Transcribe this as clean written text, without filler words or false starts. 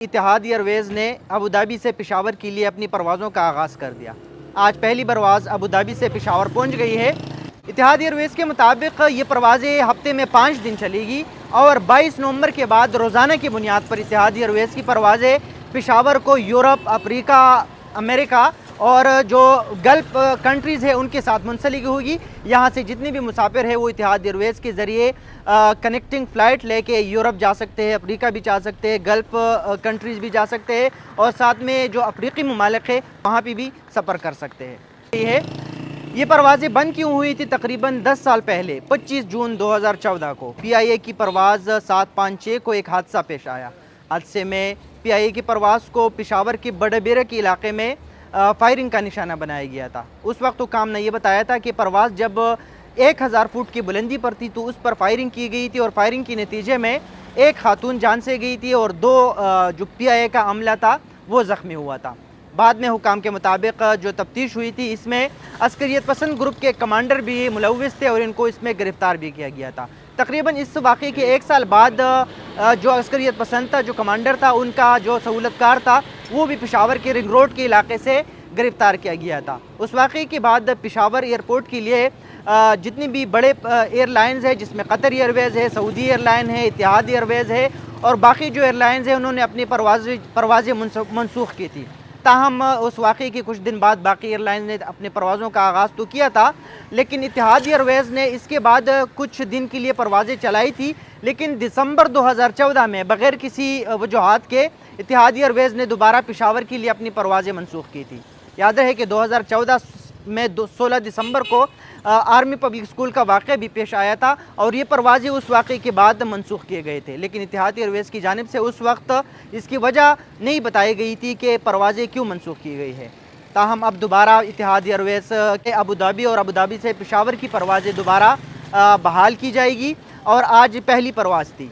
اتحاد ایئرویز نے ابوظہبی سے پشاور کے لیے اپنی پروازوں کا آغاز کر دیا۔ آج پہلی پرواز ابوظہبی سے پشاور پہنچ گئی ہے۔ اتحاد ایئرویز کے مطابق یہ پروازیں ہفتے میں 5 دن چلے گی اور 22 نومبر کے بعد روزانہ کی بنیاد پر اتحاد ایئرویز کی پروازیں پشاور کو یورپ، افریقہ، امریکہ اور جو گلف کنٹریز ہیں ان کے ساتھ منسلک ہوگی۔ یہاں سے جتنے بھی مسافر ہیں وہ اتحاد ایئرویز کے ذریعے کنیکٹنگ فلائٹ لے کے یورپ جا سکتے ہیں، افریقہ بھی جا سکتے ہیں، گلف کنٹریز بھی جا سکتے ہیں اور ساتھ میں جو افریقی ممالک ہیں وہاں پہ بھی سفر کر سکتے ہیں۔ یہ پروازیں بند کیوں ہوئی تھی؟ تقریباً 10 سال پہلے 25 جون 2014 کو پی آئی اے کی پرواز 756 کو ایک حادثہ پیش آیا۔ حادثے میں پی آئی اے کی پرواز کو پشاور کے بڑبیرہ کے علاقے میں فائرنگ کا نشانہ بنایا گیا تھا۔ اس وقت حکام نے یہ بتایا تھا کہ پرواز جب 1000 فٹ کی بلندی پر تھی تو اس پر فائرنگ کی گئی تھی اور فائرنگ کے نتیجے میں ایک خاتون جان سے گئی تھی اور 2 جو پی آئی اے کا عملہ تھا وہ زخمی ہوا تھا۔ بعد میں حکام کے مطابق جو تفتیش ہوئی تھی اس میں عسکریت پسند گروپ کے کمانڈر بھی ملوث تھے اور ان کو اس میں گرفتار بھی کیا گیا تھا۔ تقریباً اس واقعے کے 1 سال بعد جو عسکریت پسند تھا، جو کمانڈر تھا، ان کا جو سہولت کار تھا وہ بھی پشاور کے رنگ روڈ کے علاقے سے گرفتار کیا گیا تھا۔ اس واقعے کے بعد پشاور ایئرپورٹ کے لیے جتنی بھی بڑے ایئر لائنز ہیں جس میں قطر ایئرویز ہے، سعودی ایئر لائن ہے، اتحاد ایئرویز ہے اور باقی جو ایئر لائنز ہیں انہوں نے اپنی پروازیں منسوخ کی تھی۔ تاہم اس واقعے کے کچھ دن بعد باقی ایئر لائنز نے اپنے پروازوں کا آغاز تو کیا تھا، لیکن اتحاد ایئرویز نے اس کے بعد کچھ دن کے لیے پروازیں چلائی تھی، لیکن دسمبر 2014 میں بغیر کسی وجوہات کے اتحاد ایئرویز نے دوبارہ پشاور کے لیے اپنی پروازیں منسوخ کی تھی۔ یاد رہے کہ 2014 میں 16 دسمبر کو آرمی پبلک اسکول کا واقعہ بھی پیش آیا تھا اور یہ پروازیں اس واقعے کے بعد منسوخ کیے گئے تھے، لیکن اتحاد ایئرویز کی جانب سے اس وقت اس کی وجہ نہیں بتائی گئی تھی کہ پروازیں کیوں منسوخ کی گئی ہے۔ تاہم اب دوبارہ اتحاد ایئرویز کے ابوظہبی اور ابوظہبی سے پشاور کی پروازیں دوبارہ بحال کی جائے گی اور آج پہلی پرواز تھی۔